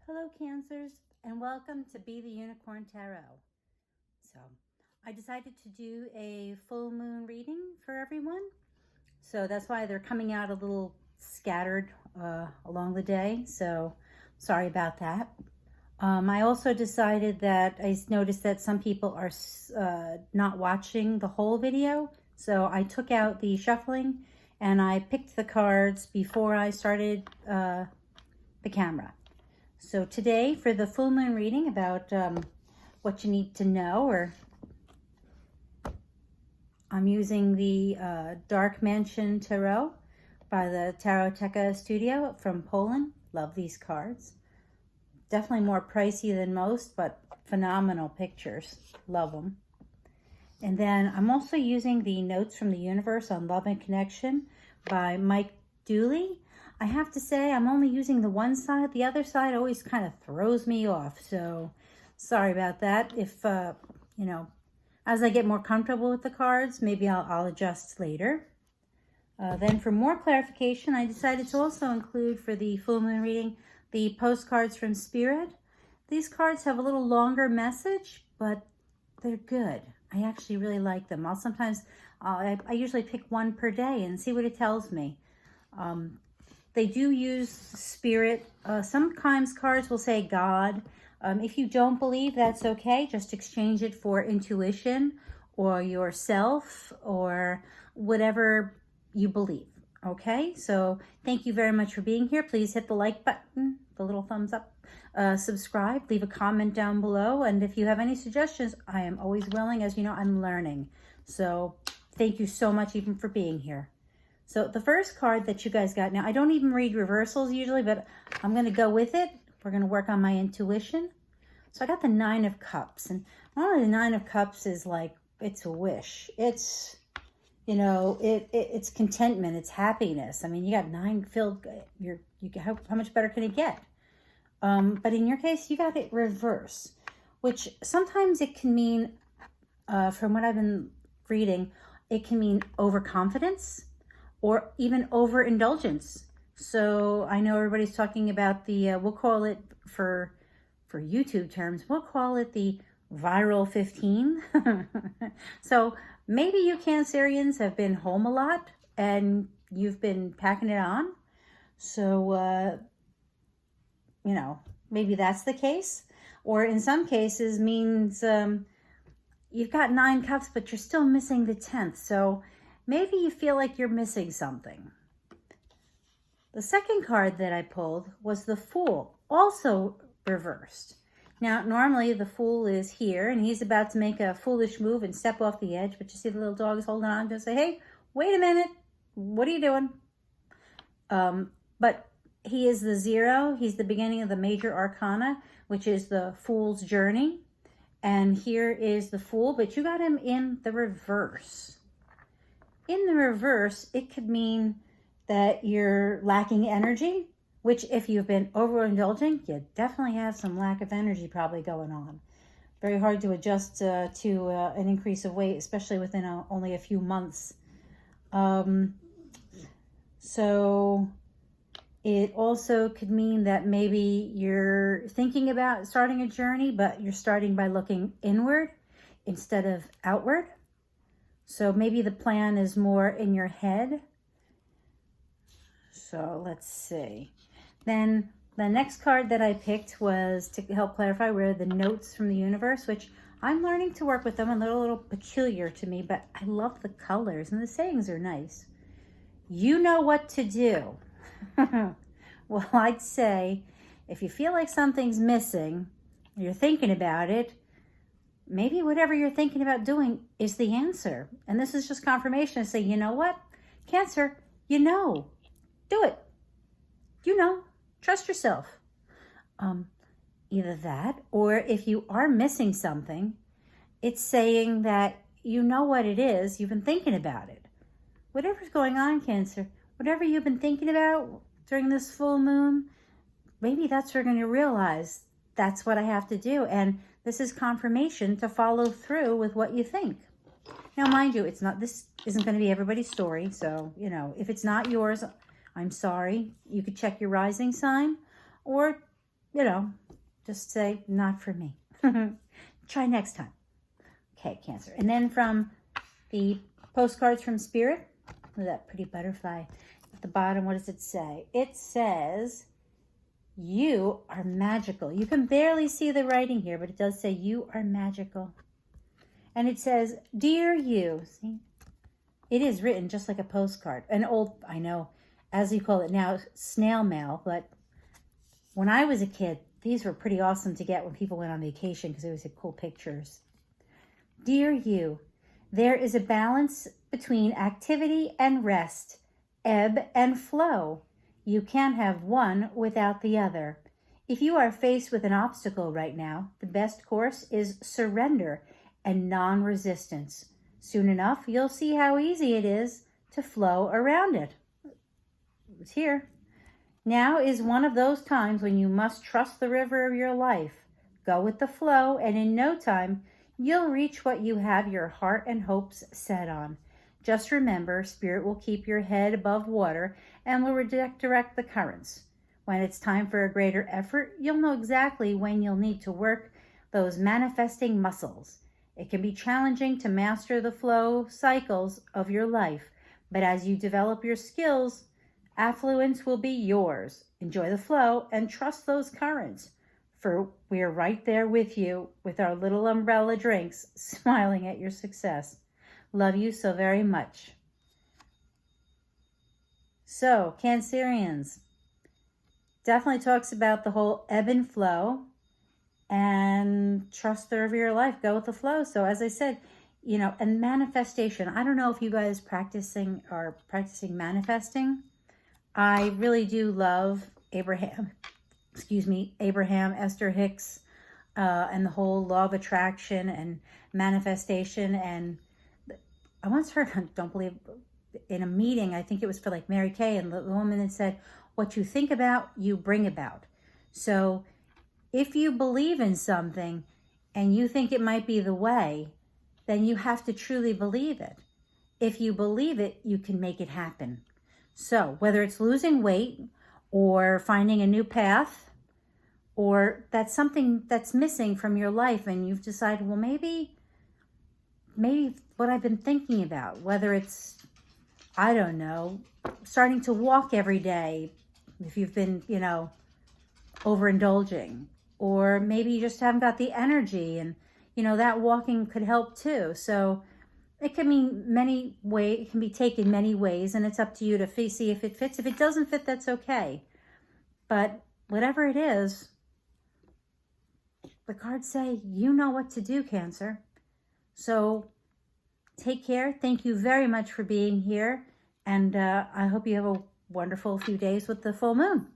Hello Cancers, and welcome to Be the Unicorn Tarot. So I decided to do a full moon reading for everyone. So that's why they're coming out a little scattered along the day. So sorry about that. I also decided that I noticed that some people are not watching the whole video. So I took out the shuffling and I picked the cards before I started the camera. So today for the full moon reading about what you need to know, I'm using the Dark Mansion Tarot by the Taroteka Studio from Poland. Love these cards. Definitely more pricey than most, but phenomenal pictures. Love them. And then I'm also using the Notes from the Universe on Love and Connection by Mike Dooley. I have to say I'm only using the one side. The other side always kind of throws me off. So sorry about that. If, as I get more comfortable with the cards, maybe I'll adjust later. Then for more clarification, I decided to also include for the full moon reading the postcards from Spirit. These cards have a little longer message, but they're good. I actually really like them. I usually pick one per day and see what it tells me. They do use Spirit. Sometimes cards will say God. If you don't believe, that's okay. Just exchange it for intuition or yourself or whatever you believe. Okay, so thank you very much for being here. Please hit the like button, the little thumbs up, subscribe, leave a comment down below. And if you have any suggestions, I am always willing. As you know, I'm learning. So thank you so much even for being here. So the first card that you guys got, now I don't even read reversals usually, but I'm going to go with it. We're going to work on my intuition. So I got the Nine of Cups, and normally the Nine of Cups is like, it's a wish. It's, it's contentment. It's happiness. I mean, you got nine filled, how much better can it get? But in your case, you got it reverse, which sometimes it can mean, from what I've been reading, it can mean overconfidence, or even overindulgence. So I know everybody's talking about the, we'll call it, for YouTube terms, we'll call it the viral 15. So maybe you Cancerians have been home a lot and you've been packing it on. So, maybe that's the case. Or in some cases means you've got 9 cups, but you're still missing the 10th. So maybe you feel like you're missing something. The second card that I pulled was the Fool, also reversed. Now, normally the Fool is here, and he's about to make a foolish move and step off the edge, but you see the little dog is holding on to say, hey, wait a minute, what are you doing? But he is the 0. He's the beginning of the major arcana, which is the Fool's journey. And here is the Fool, but you got him in the reverse. In the reverse, it could mean that you're lacking energy, which if you've been overindulging, you definitely have some lack of energy probably going on. Very hard to adjust to an increase of weight, especially within only a few months. So it also could mean that maybe you're thinking about starting a journey, but you're starting by looking inward instead of outward. So maybe the plan is more in your head. So let's see. Then the next card that I picked was to help clarify were the Notes from the Universe, which I'm learning to work with them. A little peculiar to me, but I love the colors and the sayings are nice. You know what to do. Well, I'd say if you feel like something's missing, you're thinking about it, maybe whatever you're thinking about doing is the answer. And this is just confirmation to say, you know what? Cancer, do it. Trust yourself. Either that, or if you are missing something, it's saying that you know what it is. You've been thinking about it. Whatever's going on, Cancer, whatever you've been thinking about during this full moon, maybe that's where you're going to realize that's what I have to do. And this is confirmation to follow through with what you think. Now, mind you, this isn't going to be everybody's story. So, if it's not yours, I'm sorry. You could check your rising sign, or you know, just say, not for me. Try next time. Okay, Cancer. And then from the postcards from Spirit, look at that pretty butterfly at the bottom. What does it say? It says, you are magical. You can barely see the writing here, but it does say you are magical. And it says, dear you. See, it is written just like a postcard. An old, I know, as you call it now, snail mail. But when I was a kid, these were pretty awesome to get when people went on vacation because they always had cool pictures. Dear you, there is a balance between activity and rest, ebb and flow. You can't have one without the other. If you are faced with an obstacle right now, the best course is surrender and non-resistance. Soon enough, you'll see how easy it is to flow around it. It's here. Now is one of those times when you must trust the river of your life. Go with the flow, and in no time, you'll reach what you have your heart and hopes set on. Just remember, Spirit will keep your head above water and will direct the currents. When it's time for a greater effort, you'll know exactly when you'll need to work those manifesting muscles. It can be challenging to master the flow cycles of your life, but as you develop your skills, affluence will be yours. Enjoy the flow and trust those currents, for we're right there with you with our little umbrella drinks, smiling at your success. Love you so very much. So, Cancerians, definitely talks about the whole ebb and flow and trust the river of your life. Go with the flow. So as I said, you know, and manifestation. I don't know if you guys practicing manifesting. I really do love Abraham, Esther Hicks, and the whole law of attraction and manifestation. And I once heard, don't believe, in a meeting, I think it was for like Mary Kay, and the woman had said, what you think about, you bring about. So if you believe in something and you think it might be the way, then you have to truly believe it. If you believe it, you can make it happen. So whether it's losing weight or finding a new path, or that's something that's missing from your life and you've decided, well, maybe what I've been thinking about, whether it's, I don't know, starting to walk every day, if you've been, you know, overindulging, or maybe you just haven't got the energy, and, you know, that walking could help too. So it can mean many ways, it can be taken many ways, and it's up to you to see if it fits. If it doesn't fit, that's okay. But whatever it is, the cards say, you know what to do, Cancer. So take care. Thank you very much for being here. And I hope you have a wonderful few days with the full moon.